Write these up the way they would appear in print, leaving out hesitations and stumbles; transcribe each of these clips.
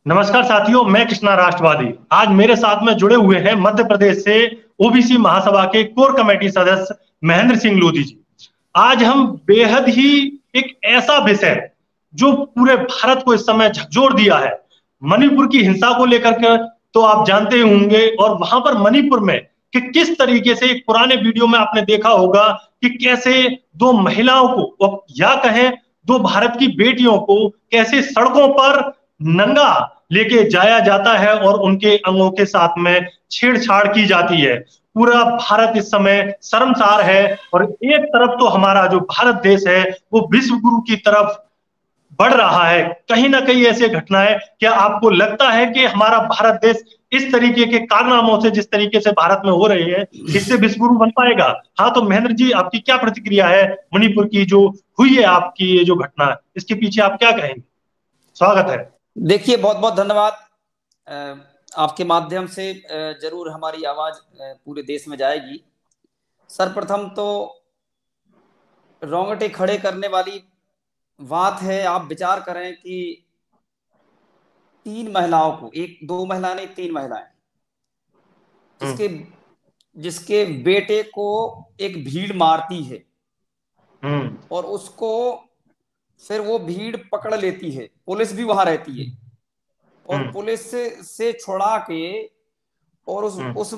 नमस्कार साथियों, मैं कृष्णा राष्ट्रवादी। आज मेरे साथ में जुड़े हुए हैं मध्य प्रदेश से ओबीसी महासभा के कोर कमेटी सदस्य महेंद्र सिंह लोधी जी। आज हम बेहद ही एक ऐसा विषय जो पूरे भारत को इस समय झकझोर दिया है, मणिपुर की हिंसा को लेकर के, तो आप जानते ही होंगे। और वहां पर मणिपुर में कि किस तरीके से एक पुराने वीडियो में आपने देखा होगा कि कैसे दो महिलाओं को या कहें दो भारत की बेटियों को कैसे सड़कों पर नंगा लेके जाया जाता है और उनके अंगों के साथ में छेड़छाड़ की जाती है। पूरा भारत इस समय शर्मसार है। और एक तरफ तो हमारा जो भारत देश है वो विश्व गुरु की तरफ बढ़ रहा है। कहीं ना कहीं ऐसे घटनाएं, क्या आपको लगता है कि हमारा भारत देश इस तरीके के कारनामों से जिस तरीके से भारत में हो रही है, इससे विश्व गुरु बन पाएगा? हाँ, तो महेंद्र जी, आपकी क्या प्रतिक्रिया है मणिपुर की जो हुई है, आपकी ये जो घटना है, इसके पीछे आप क्या कहेंगे? स्वागत है। देखिए, बहुत बहुत धन्यवाद। आपके माध्यम से जरूर हमारी आवाज पूरे देश में जाएगी। सर्वप्रथम तो रोंगटे खड़े करने वाली बात है। आप विचार करें कि तीन महिलाओं को, एक दो महिला नहीं, तीन महिलाएं, जिसके हम्म। जिसके बेटे को एक भीड़ मारती है हम्म। और उसको फिर वो भीड़ पकड़ लेती है। पुलिस भी वहां रहती है और हम्म। पुलिस से छुड़ा के और हम्म। उस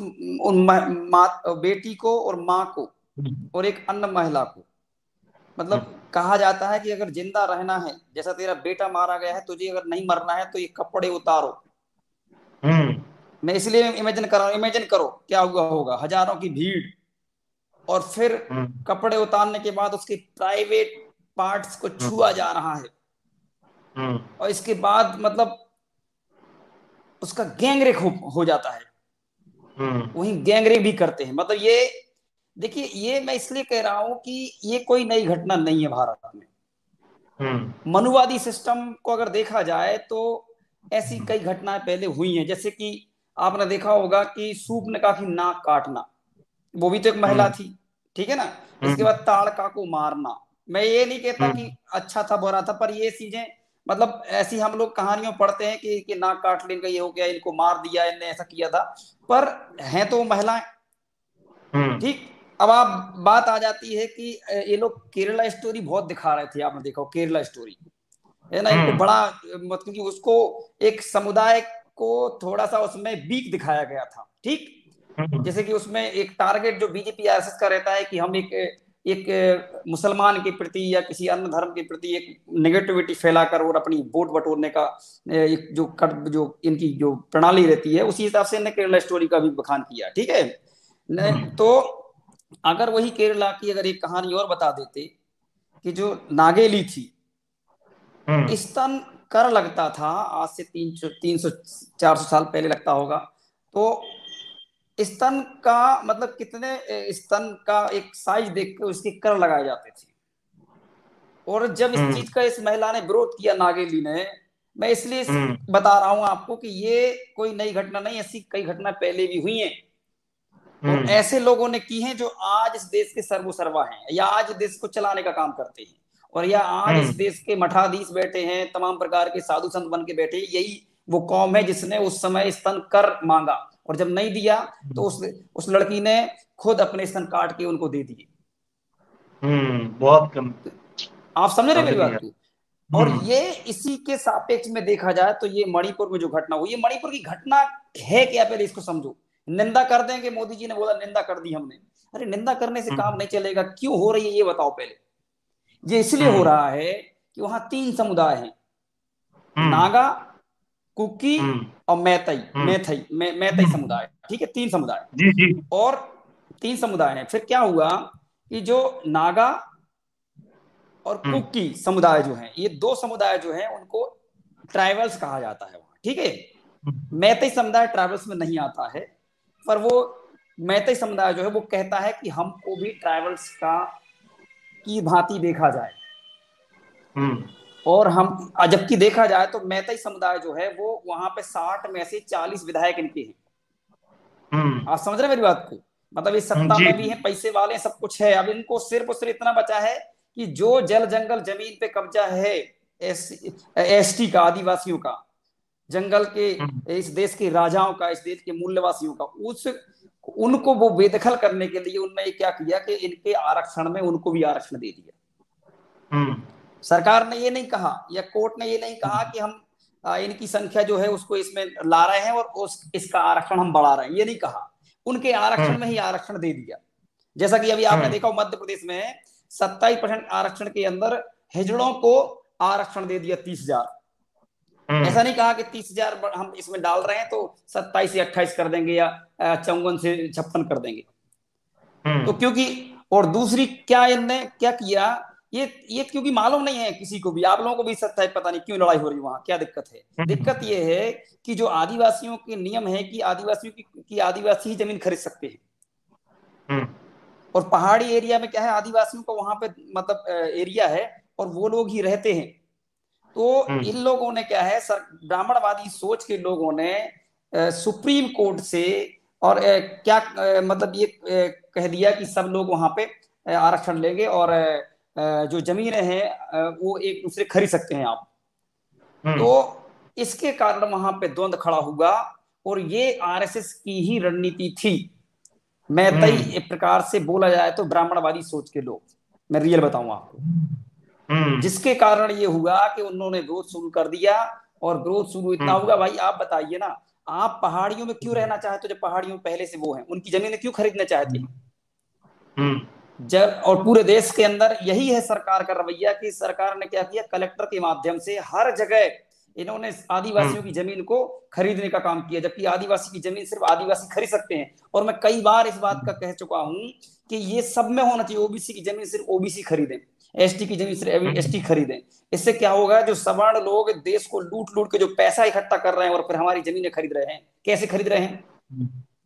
बेटी को और माँ को हम्म। और एक अन्य महिला को, हम्म। मतलब कहा जाता है कि अगर जिंदा रहना है, जैसा तेरा बेटा मारा गया है, तुझे अगर नहीं मरना है तो ये कपड़े उतारो। हम्म। मैं इसलिए इमेजिन कर रहा हूं, इमेजिन करो क्या हुआ होगा। हजारों की भीड़ और फिर हम्म। कपड़े उतारने के बाद उसके प्राइवेट पार्ट्स को छुआ हम्म। जा रहा है। हम्म। और इसके बाद मतलब उसका गैंगरेप हो जाता है। हम्म। वहीं गैंगरेप भी करते हैं। मतलब ये देखिए, ये मैं इसलिए कह रहा हूं कि ये कोई नई घटना नहीं है भारत में। हम्म। मनुवादी सिस्टम को अगर देखा जाए तो ऐसी कई घटनाएं पहले हुई हैं। जैसे कि आपने देखा होगा कि सूपनका की नाक काटना, वो भी तो एक महिला हम्म। थी, ठीक है ना। इसके हम्म। बाद ताड़का को मारना। मैं ये नहीं कहता कि हम्म। अच्छा था बुरा था, पर ये चीजें मतलब ऐसी हम लोग कहानियों पढ़ते हैं कि नाक काट लेंगे, ये हो गया, इनको मार दिया, इनने ऐसा किया था। पर हैं तो महिलाएं। हम्म। ठीक। अब आप बात आ जाती है कि ये लोग केरला स्टोरी बहुत दिखा रहे थे। आपने देखा हो केरला स्टोरी, है ना। इनको हम्म। बड़ा मतलब क्योंकि उसको एक समुदाय को थोड़ा सा उसमें वीक दिखाया गया था। ठीक। हम्म। जैसे कि उसमें एक टारगेट जो बीजेपी आरएसएस का रहता है कि हम एक एक मुसलमान के प्रति या किसी अन्य धर्म के प्रति एक नेगेटिविटी फैलाकर और अपनी वोट बटोरने का एक जो इनकी जो प्रणाली रहती है, उसी हिसाब से इन्होंने केरला स्टोरी का भी बखान किया। ठीक है। तो अगर वही केरला की अगर एक कहानी और बता देते कि जो नागेली थी, हम्म। स्तन कर लगता था आज से 300 400 साल पहले लगता होगा। तो स्तन का मतलब कितने स्तन का एक साइज देख कर उसके कर लगाए जाते थे। और जब इस हम्म। चीज का इस महिला ने विरोध किया, नागेली ने, मैं इसलिए हम्म। बता रहा हूं आपको कि ये कोई नई घटना नहीं, ऐसी कई घटना पहले भी हुई हैं। और हम्म। ऐसे लोगों ने की हैं जो आज इस देश के सर्वोसर्वा हैं या आज देश को चलाने का काम करते हैं। और या आज इस हम्म। देश के मठाधीश बैठे हैं, तमाम प्रकार के साधु संत बन के बैठे हैं। यही वो कौम है जिसने उस समय स्तन कर मांगा और जब नहीं दिया तो उस लड़की ने खुद अपने स्तन काट के उनको दे दिए। बहुत कम। आप समझ रहे समझ मेरी बात गया। को। और हम्म। ये इसी के सापेक्ष में देखा जाए तो ये मणिपुर में जो घटना हुई, ये मणिपुर की घटना है क्या, पहले इसको समझो। निंदा कर दें कि मोदी जी ने बोला निंदा कर दी हमने। अरे निंदा करने से काम हम्म। नहीं चलेगा। क्यों हो रही है ये बताओ पहले। ये इसलिए हो हम्म। रहा है कि वहां तीन समुदाय हैं, हम्म। नागा, कुकी हम्म। और मैतई। हम्म। मैतई हम्म। समुदाय, ठीक है, तीन समुदाय। जी जी। और तीन समुदाय हैं। फिर क्या हुआ कि जो नागा और हम्म। कुकी समुदाय जो हैं, ये दो समुदाय जो हैं उनको ट्राइबल्स कहा जाता है वहां। ठीक है। मैतई समुदाय ट्राइबल्स में नहीं आता है, पर वो मैतई समुदाय जो है वो कहता है कि हमको भी ट्राइबल्स का की भांति देखा जाए। हम्म। और हम जबकि देखा जाए तो मैतई समुदाय जो है वो वहां पे 60 में से 40 विधायक इनके हैं। हम्म। आप समझ रहे मेरी बात को। मतलब ये सत्ता जी में भी है, पैसे वाले, सब कुछ है। अब इनको सिर्फ और सिर्फ इतना बचा है कि जो जल जंगल जमीन पे कब्जा है एसटी का, आदिवासियों का, जंगल के इस देश के राजाओं का, इस देश के मूल्यवासियों का, उनको वो बेदखल करने के लिए उन्होंने क्या किया कि इनके आरक्षण में उनको भी आरक्षण दे दिया। सरकार ने ये नहीं कहा या कोर्ट ने ये नहीं कहा कि हम इनकी संख्या जो है उसको इसमें ला रहे हैं और इसका आरक्षण हम बढ़ा रहे हैं, ये नहीं कहा। उनके आरक्षण में ही आरक्षण दे दिया। जैसा कि अभी आपने देखा मध्य प्रदेश में 27% आरक्षण के अंदर हिजड़ों को आरक्षण दे दिया 30,000। ऐसा नहीं कहा कि 30,000 हम इसमें डाल रहे हैं तो 27 से 28 कर देंगे या 54 से 56 कर देंगे। तो क्योंकि, और दूसरी क्या इनने क्या किया, ये क्योंकि मालूम नहीं है किसी को भी, आप लोगों को भी सकता है पता नहीं क्यों लड़ाई हो रही है वहां, क्या दिक्कत है। दिक्कत ये है कि जो आदिवासियों के नियम है कि आदिवासियों की आदिवासी ही जमीन खरीद सकते हैं, और पहाड़ी एरिया में क्या है, आदिवासियों को वहां पे मतलब एरिया है और वो लोग ही रहते हैं। तो इन लोगों ने क्या है, ब्राह्मणवादी सोच के लोगों ने सुप्रीम कोर्ट से और क्या मतलब ये कह दिया कि सब लोग वहां पे आरक्षण लेंगे और जो जमीनें हैं वो एक दूसरे खरीद सकते हैं आप। तो इसके कारण वहां पे द्वंद्व खड़ा हुआ, और ये आरएसएस की ही रणनीति थी। मैतई एक प्रकार से बोला जाए तो ब्राह्मणवादी सोच के लोग, मैं रियल बताऊं आपको, जिसके कारण ये हुआ कि उन्होंने विरोध शुरू कर दिया। और विरोध शुरू इतना हुआ, भाई आप बताइए ना, आप पहाड़ियों में क्यों रहना चाहते हो जब पहाड़ियों में पहले से वो हैं, उनकी जमीनें क्यों खरीदना चाहते हैं? जब, और पूरे देश के अंदर यही है सरकार का रवैया कि सरकार ने क्या किया, कलेक्टर के माध्यम से हर जगह इन्होंने आदिवासियों की जमीन को खरीदने का काम किया, जबकि आदिवासी की जमीन सिर्फ आदिवासी खरीद सकते हैं। और मैं कई बार इस बात का कह चुका हूं कि ये सब में होना चाहिए, ओबीसी की जमीन सिर्फ ओबीसी खरीदें, एसटी की जमीन सिर्फ एसटी खरीदें। इससे क्या होगा, जो सवर्ण लोग देश को लूट लूट के जो पैसा इकट्ठा कर रहे हैं और फिर हमारी जमीनें खरीद रहे हैं, कैसे खरीद रहे हैं?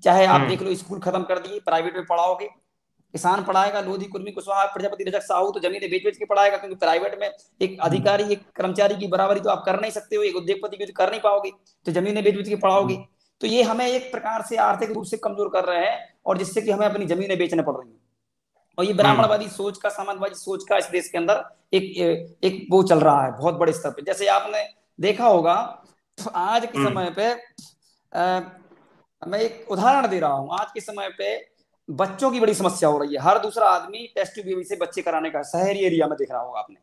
चाहे आप देख लो, स्कूल खत्म कर दिए, प्राइवेट में पढ़ाओगे, किसान पढ़ाएगा, लोधी कुर्मी कुशवाहा प्रजापति रजक साहू तो जमीनें बेच बेच के पढ़ाएगा, क्योंकि प्राइवेट में एक अधिकारी एक कर्मचारी की बराबरी तो आप कर नहीं सकते हो, एक उद्योगपति की तो कर नहीं पाओगे, तो जमीनें बेच बेच के पढ़ाओगे। तो ये हमें एक प्रकार से आर्थिक रूप से कमजोर कर रहे हैं, और जिससे कि हमें अपनी जमीनें बेचने पड़ रही हैं। और ये ब्राह्मणवादी सोच का, साम्यवादी सोच का इस देश के अंदर एक वो चल रहा है बहुत बड़े स्तर पे। जैसे आपने देखा होगा आज के समय पे, मैं एक उदाहरण दे रहा हूं, आज के समय पे बच्चों की बड़ी समस्या हो रही है। हर दूसरा आदमी टेस्ट ट्यूब बेबी से बच्चे कराने का, शहरी एरिया में देख रहा होगा आपने।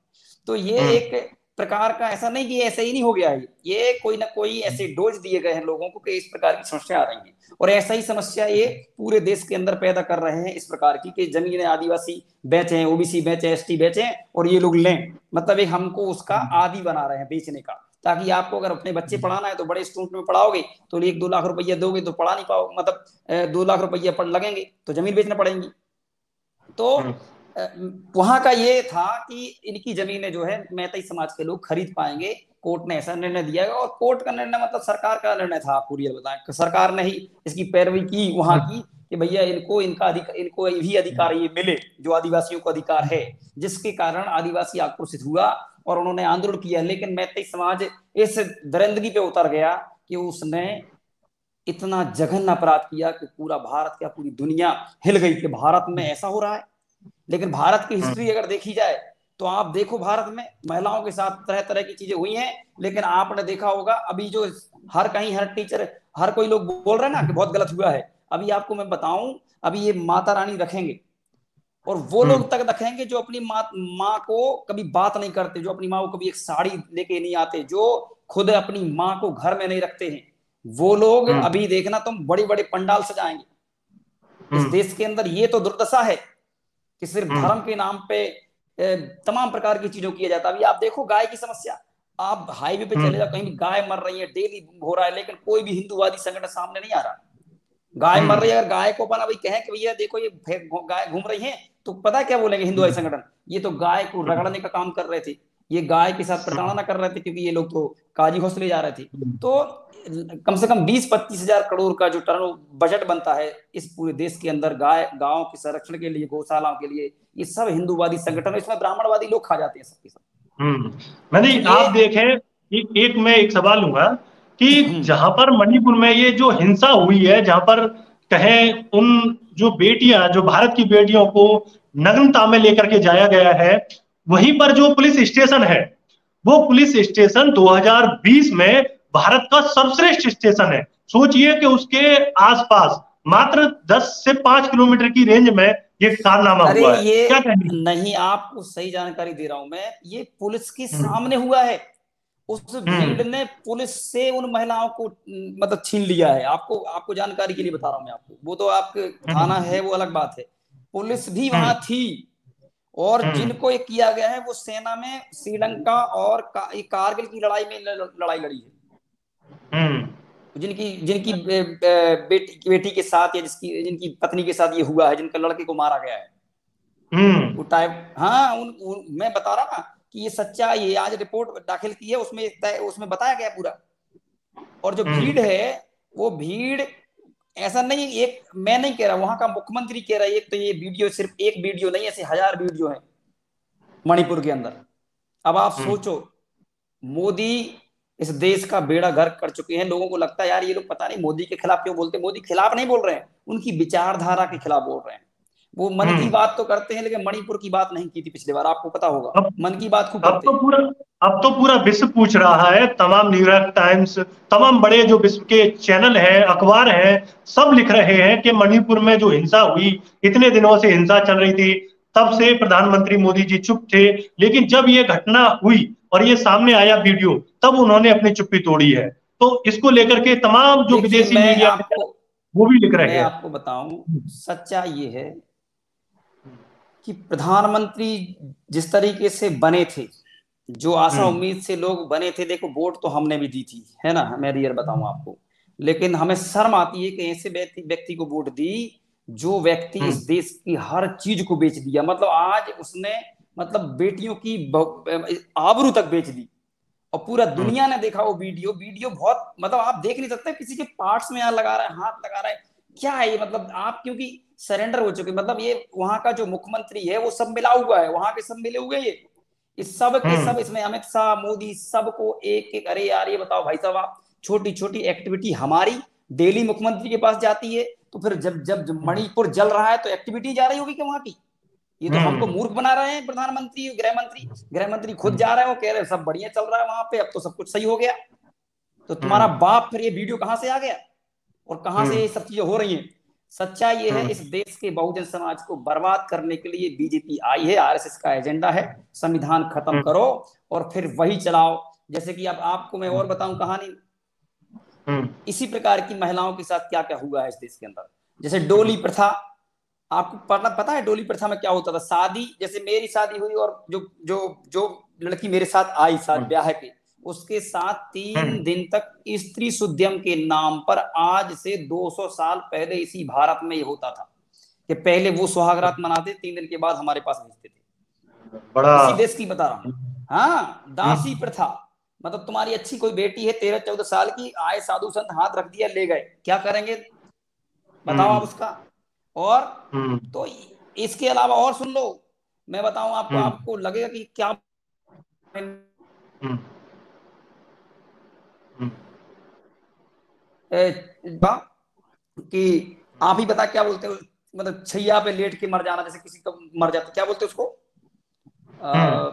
तो ये एक प्रकार का, ऐसा नहीं कि ऐसा ही नहीं हो गया है, ये कोई ना कोई ऐसे डोज दिए गए हैं लोगों को कि इस प्रकार की समस्या आ रही है। और ऐसा ही समस्या ये पूरे देश के अंदर पैदा कर रहे हैं इस प्रकार की कि जमीनें आदिवासी बेचें, ओबीसी बेचें, एसटी बेचें और ये लोग लें, मतलब एक हमको उसका आदी बना रहे हैं बेचने का। ताकि आपको अगर अपने बच्चे पढ़ाना है तो बड़े इंस्टीट्यूट में पढ़ाओगे तो 1-2 लाख रुपया दोगे तो पढ़ा नहीं पाओगे, मतलब 2 लाख रुपया पढ़ लगेंगे तो जमीन बेचना पड़ेगी। तो वहां का ये था कि इनकी जमीनें जो है मैतई समाज के लोग खरीद पाएंगे, कोर्ट ने ऐसा निर्णय दिया। और कोर्ट का निर्णय मतलब सरकार का निर्णय था, आपको रियल बताएं, सरकार ने ही इसकी पैरवी की वहां की कि भैया इनको भी अधिकार ये मिले जो आदिवासियों को अधिकार है, जिसके कारण आदिवासी आक्रोशित हुआ और उन्होंने आंदोलन किया। लेकिन मैतई समाज इस दरिंदगी पे उतर गया कि उसने इतना जघन्य अपराध किया कि पूरा भारत, क्या पूरी दुनिया हिल गई कि भारत में ऐसा हो रहा है। लेकिन भारत की हिस्ट्री अगर देखी जाए तो आप देखो, भारत में महिलाओं के साथ तरह तरह की चीजें हुई हैं, लेकिन आपने देखा होगा अभी जो हर कहीं हर टीचर हर कोई लोग बोल रहे हैं ना कि बहुत गलत हुआ है। अभी आपको मैं बताऊं, अभी ये माता रानी रखेंगे और वो लोग तक रखेंगे जो अपनी माँ को कभी बात नहीं करते, जो अपनी माँ को कभी एक साड़ी लेके नहीं आते, जो खुद अपनी माँ को घर में नहीं रखते हैं, वो लोग अभी देखना तुम बड़े बड़े पंडाल सजाएंगे इस देश के अंदर। ये तो दुर्दशा है कि सिर्फ धर्म के नाम पे तमाम प्रकार की चीजों किया जाता है। अभी आप देखो गाय की समस्या, आप हाईवे पे चले जाओ, कहीं भी गाय मर रही है, डेली हो रहा है, लेकिन कोई भी हिंदूवादी संगठन सामने नहीं आ रहा। गाय मर रही है, अगर गाय को अपना भाई कहें कि भैया देखो ये गाय घूम रही है, तो पता क्या बोलेंगे हिंदुवादी संगठन, ये तो गाय को रगड़ने का काम कर रहे थे, ये गाय के साथ प्रताड़ना कर रहे थे, क्योंकि ये लोग तो काजी हौसले जा रहे थे। तो कम से कम 20-25 हजार करोड़ का जो टर्न बजट बनता है इस पूरे देश के अंदर गायों के संरक्षण के लिए, गौशालाओं के लिए, ये सब हिंदूवादी संगठन, इसमें ब्राह्मणवादी लोग खा जाते हैं सबके सब। मैंने आप देखें, मैं एक सवाल लूंगा कि जहां पर मणिपुर में ये जो हिंसा हुई है, जहां पर कहें उन जो बेटियां, जो भारत की बेटियों को नग्नता में लेकर के जाया गया है, वहीं पर जो पुलिस स्टेशन है, वो पुलिस स्टेशन 2020 में भारत का सर्वश्रेष्ठ स्टेशन है। सोचिए कि उसके आसपास मात्र 10 से 5 किलोमीटर की रेंज में ये कारनामा अरे हुआ है। ये क्या कहेंगे? नहीं, आपको सही जानकारी दे रहा हूं मैं, ये पुलिस के हम्म। सामने हुआ है। उस हम्म। भीड़ ने पुलिस से उन महिलाओं को मतलब छीन लिया है। आपको आपको जानकारी के लिए बता रहा हूं मैं आपको, वो तो आपके थाना हम्म। है वो अलग बात है, पुलिस भी वहां हम्म। थी। और हम्म। जिनको ये किया गया है वो सेना में श्रीलंका और कारगिल की लड़ाई में लड़ाई लड़ी है। हम्म। जिनकी जिनकी बेटी के साथ या जिसकी जिनकी पत्नी के साथ ये हुआ है, जिनका लड़के को मारा गया है हम्म। वो टाइप। हाँ मैं बता रहा ना कि ये सच्चा, ये आज रिपोर्ट दाखिल की है, उसमें बताया गया पूरा। और जो भीड़ हम्म। है वो भीड़ ऐसा नहीं, एक मैं नहीं कह रहा, वहां का मुख्यमंत्री कह रहा है। एक तो ये वीडियो सिर्फ एक वीडियो नहीं, ऐसे हजार वीडियो है मणिपुर के अंदर। अब आप हम्म। सोचो, मोदी इस देश का बेड़ा गर्क कर चुके हैं। लोगों को लगता है यार ये लोग पता नहीं मोदी के खिलाफ क्यों बोलते हैं। मोदी खिलाफ नहीं बोल रहे हैं, उनकी विचारधारा के खिलाफ बोल रहे हैं। वो मन की हम्म। बात तो करते हैं, लेकिन मणिपुर की बात नहीं की थी पिछली बार, आपको पता होगा। अब मन की बात खूब अब करते तो हैं। पूरा अब तो पूरा विश्व पूछ रहा है। तमाम न्यूयॉर्क टाइम्स, तमाम बड़े जो विश्व के चैनल हैं, अखबार हैं, सब लिख रहे हैं कि मणिपुर में जो हिंसा हुई, इतने दिनों से हिंसा चल रही थी, तब से प्रधानमंत्री मोदी जी चुप थे। लेकिन जब ये घटना हुई और ये सामने आया वीडियो, तब उन्होंने अपनी चुप्पी तोड़ी है। तो इसको लेकर के तमाम जो देखिए विदेशी मीडिया के वो भी लिख मैं रहे हैं। आपको बताऊं, सच्चा ये है कि प्रधानमंत्री जिस तरीके से बने थे, जो आशा हम्म। उम्मीद से लोग बने थे, देखो वोट तो हमने भी दी थी, है ना, मैं रियल बताऊं आपको। लेकिन हमें शर्म आती है कि ऐसे व्यक्ति को वोट दी जो व्यक्ति हम्म। इस देश की हर चीज को बेच दिया। मतलब आज उसने मतलब बेटियों की आबरू तक बेच दी। और पूरा हम्म। दुनिया ने देखा वो वीडियो। वीडियो बहुत मतलब आप देख नहीं सकते, किसी के पार्ट्स में यहाँ लगा रहा है, हाथ लगा रहा है, क्या है ये। मतलब आप क्योंकि सरेंडर हो चुके, मतलब ये वहां का जो मुख्यमंत्री है वो सब मिला हुआ है, वहां के सब मिले हुए ये इस सब के हम्म। सब, इसमें अमित शाह मोदी सबको एक एक। अरे यार ये बताओ भाई साहब, आप छोटी छोटी एक्टिविटी हमारी डेली मुख्यमंत्री के पास जाती है, तो फिर जब मणिपुर जल रहा है तो एक्टिविटी जा रही होगी कि वहां की। ये तो हमको हम्म। मूर्ख बना रहे हैं प्रधानमंत्री, गृह मंत्री खुद हम्म। जा रहे हो, कह रहे हैं सब बढ़िया चल रहा है वहां पे, अब तो सब कुछ सही हो गया। तो तुम्हारा हम्म। बाप फिर ये वीडियो कहां से आ गया और कहां से हम्म। ये सब चीजें हो रही हैं। सच्चाई ये है, हम्म। इस देश के बहुजन समाज को बर्बाद करने के लिए बीजेपी आई है, आरएसएस का एजेंडा है। संविधान खत्म हम्म। करो और फिर वही चलाओ। जैसे कि अब आपको मैं और बताऊं कहानी, हम्म। इसी प्रकार की महिलाओं के साथ क्या क्या हुआ है इस देश के अंदर। जैसे डोली प्रथा, आपको पता है डोली प्रथा में क्या होता था। शादी, जैसे मेरी शादी हुई और जो जो जो लड़की मेरे साथ आई शादी ब्याह के, उसके साथ 3 दिन तक स्त्री सुद्यम के नाम पर, आज से 200 साल पहले इसी भारत में ये होता था कि पहले वो सुहागरात मनाते, 3 दिन के बाद हमारे पास भेजते थे। बड़ा। इसी देश की बता रहा हूँ। हाँ, दासी हम्म। प्रथा, मतलब तुम्हारी अच्छी कोई बेटी है 13-14 साल की, आए साधु संत हाथ रख दिया ले गए, क्या करेंगे बताओ हम्म। आप उसका। और हम्म। तो इसके अलावा और सुन लो, मैं बताऊं आपको, हम्म। आपको लगेगा कि क्या हम्म। हम्म। कि आप ही बता क्या बोलते हो, मतलब छैया पे लेट के मर जाना, जैसे किसी का मर जाता क्या बोलते हैं उसको, हम्म।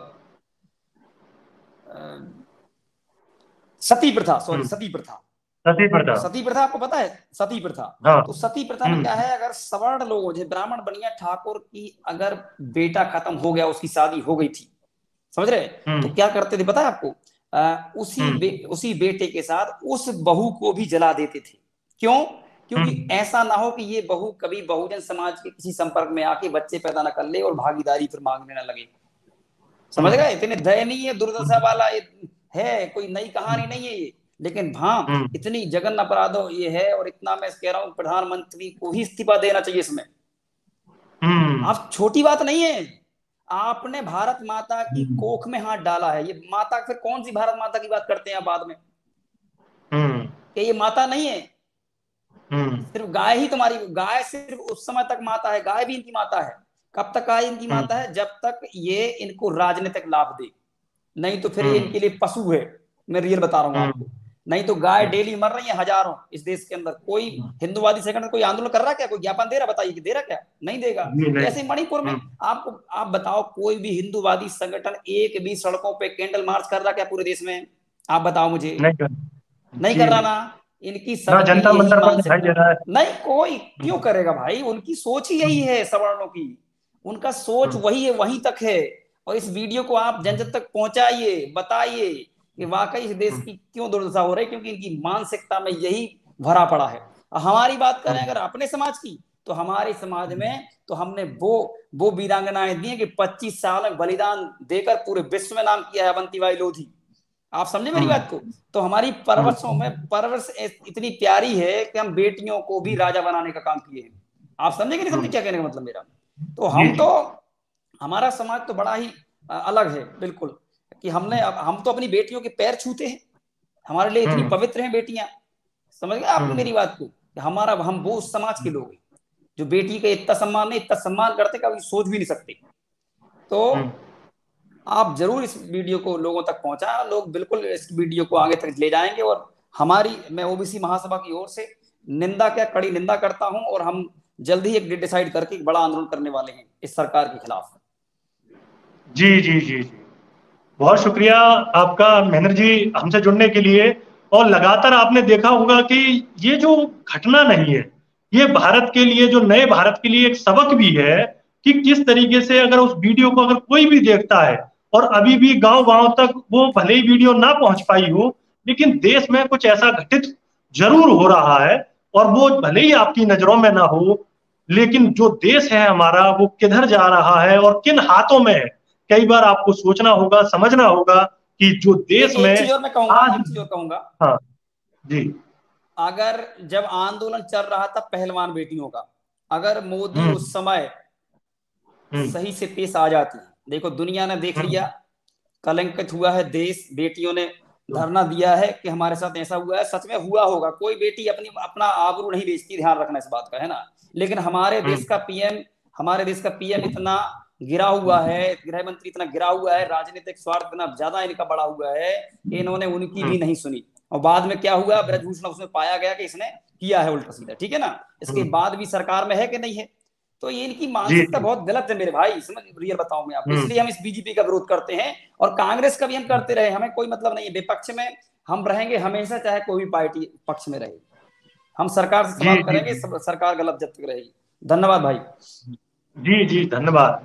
सती प्रथा, सॉरी हम्म। सती प्रथा। सती प्रथा। सती प्रथा आपको पता है, सती प्रथा। हाँ। तो सती प्रथा में हम्म। क्या है, अगर सवर्ण लोग जैसे ब्राह्मण बनिया ठाकुर की अगर बेटा खत्म हो गया, उसकी शादी हो गई थी, समझ रहे, तो हम्म। क्या करते थे पता है आपको, हम्म। उसी बेटे के साथ उस बहू को भी जला देते थे। क्यों? क्योंकि हम्म। ऐसा ना हो कि ये बहू कभी बहुजन समाज के किसी संपर्क में आके बच्चे पैदा ना कर ले और भागीदारी फिर मांगने ना लगे। समझ हम्म। गए, इतने दयनीय दुर्दशा वाला ये है, कोई नई कहानी नहीं है ये। लेकिन हाँ, हम्म। इतनी जघन्य अपराध ये है, और इतना मैं कह रहा हूं प्रधानमंत्री को ही इस्तीफा देना चाहिए इसमें। हम्म। आप छोटी बात नहीं है, आपने भारत माता की हम्म। कोख में हाथ डाला है। ये माता, फिर कौन सी भारत माता की बात करते हैं आप बाद में, हम्म। कि ये माता नहीं है। हम्म। सिर्फ गाय ही तुम्हारी, गाय सिर्फ उस समय तक माता है, गाय भी इनकी माता है। कब तक गाय इनकी माता है? जब तक ये इनको राजनीतिक लाभ दे, नहीं तो फिर ये हम्म। इनके लिए पशु है। मैं रियल बता रहा हूँ हम्म। आपको। नहीं तो गाय डेली मर रही है हजारों इस देश के अंदर। कोई हिंदुवादी संगठन कोई आंदोलन कर रहा है क्या? कोई ज्ञापन दे रहा? बताइए कि दे रहा क्या? नहीं देगा। नहीं तो नहीं। ऐसे मणिपुर में आपको, आप बताओ, कोई भी हिंदुवादी संगठन एक भी सड़कों पे कैंडल मार्च कर रहा क्या पूरे देश में? आप बताओ मुझे। नहीं कर। नहीं जी कर रहा जी। ना। इनकी ना सबकी जनता यही मंदिर पर दिखाई मानसिकता। दे रहा है। नहीं, कोई क्यों हम्म, करेगा भाई, उनकी सोच ही यही हम्म, है सवर्णों की। उनका सोच हम्म, वही है, वहीं तक है। और इस वीडियो को आप जन जन तक पहुंचाइए, बताइए कि वाकई इस देश हम्म, की क्यों दुर्दशा हो रही है, क्योंकि इनकी मानसिकता में यही भरा पड़ा है। हमारी बात करें हम्म, अगर अपने समाज की, तो हमारे समाज में तो हमने वो वीरांगनाएं दी हैं कि 25 साल में बलिदान देकर पूरे विश्व में नाम किया है, अवंतीबाई लोधी। आप समझे मेरी हम्म, बात को। तो हमारी हम्म, परवशों में परवश इतनी प्यारी है कि हम बेटियों को भी राजा बनाने का काम किए हैं। आप समझे कि नहीं समझे हम्म, क्या कहने का मतलब मेरा। तो जी हम तो, जी। हमारा समाज तो बड़ा ही अलग है बिल्कुल, कि हम तो अपनी बेटियों के पैर छूते हैं। हमारे लिए इतनी हम्म, पवित्र हैं बेटियां। समझ गए आप हम्म, मेरी बात को, कि हमारा हम वो उस समाज के लोग हैं जो बेटी का इतना सम्मान नहीं, इतना सम्मान करते कभी सोच भी नहीं सकते। तो हम्म, आप जरूर इस वीडियो को लोगों तक पहुंचाएं, लोग बिल्कुल इस वीडियो को आगे तक ले जाएंगे। और मैं ओबीसी महासभा की ओर से निंदा, क्या कड़ी निंदा करता हूं, और हम जल्द ही एक डेट डिसाइड करके एक बड़ा आंदोलन करने वाले हैं इस सरकार के खिलाफ। जी जी जी जी। बहुत शुक्रिया आपका महेंद्र जी, हमसे जुड़ने के लिए। और लगातार आपने देखा होगा कि ये जो घटना नहीं है, ये भारत के लिए, जो नए भारत के लिए एक सबक भी है कि किस तरीके से अगर उस वीडियो को अगर कोई भी देखता है, और अभी भी गांव गांव तक वो भले ही वीडियो ना पहुंच पाई हो, लेकिन देश में कुछ ऐसा घटित जरूर हो रहा है। और वो भले ही आपकी नजरों में ना हो, लेकिन जो देश है हमारा वो किधर जा रहा है और किन हाथों में है, कई बार आपको सोचना होगा, समझना होगा कि जो देश देखिए, में एक चीज और मैं कहूंगा, आज। एक चीज और कहूंगा। हाँ जी। अगर जब आंदोलन चल रहा था पहलवान बेटियों का, अगर मोदी हम्म, उस समय हम्म, सही से पेश आ जाती, देखो दुनिया ने देख लिया, हम्म, कलंकित हुआ है देश, बेटियों ने धरना दिया है कि हमारे साथ ऐसा हुआ है। सच में हुआ होगा, कोई बेटी अपना आबरू नहीं बेचती, ध्यान रखना इस बात का, है ना। लेकिन हम्म, हमारे देश का पीएम इतना गिरा हुआ है, गृह मंत्री इतना गिरा हुआ है, राजनीतिक स्वार्थ इतना ज्यादा इनका बड़ा हुआ है कि इन्होंने उनकी हम्म, भी नहीं सुनी। और बाद में क्या हुआ, ब्रजभूषण उसमें पाया गया कि इसने किया है उल्टा सीधा, ठीक है ना। इसके हम्म, बाद भी सरकार में है कि नहीं है। तो ये इनकी जी मानसिकता जी। बहुत गलत है मेरे भाई, समझ रियल बताऊं मैं आपको, हम्म, इसलिए हम इस बीजेपी का विरोध करते हैं। और कांग्रेस का भी हम करते रहे, हमें कोई मतलब नहीं है, विपक्ष में हम रहेंगे हमेशा, चाहे कोई भी पार्टी पक्ष में रहे। हम सरकार से जी सवाल जी करेंगे, जी। सरकार गलत जब तक रहेगी। धन्यवाद भाई। जी जी, धन्यवाद।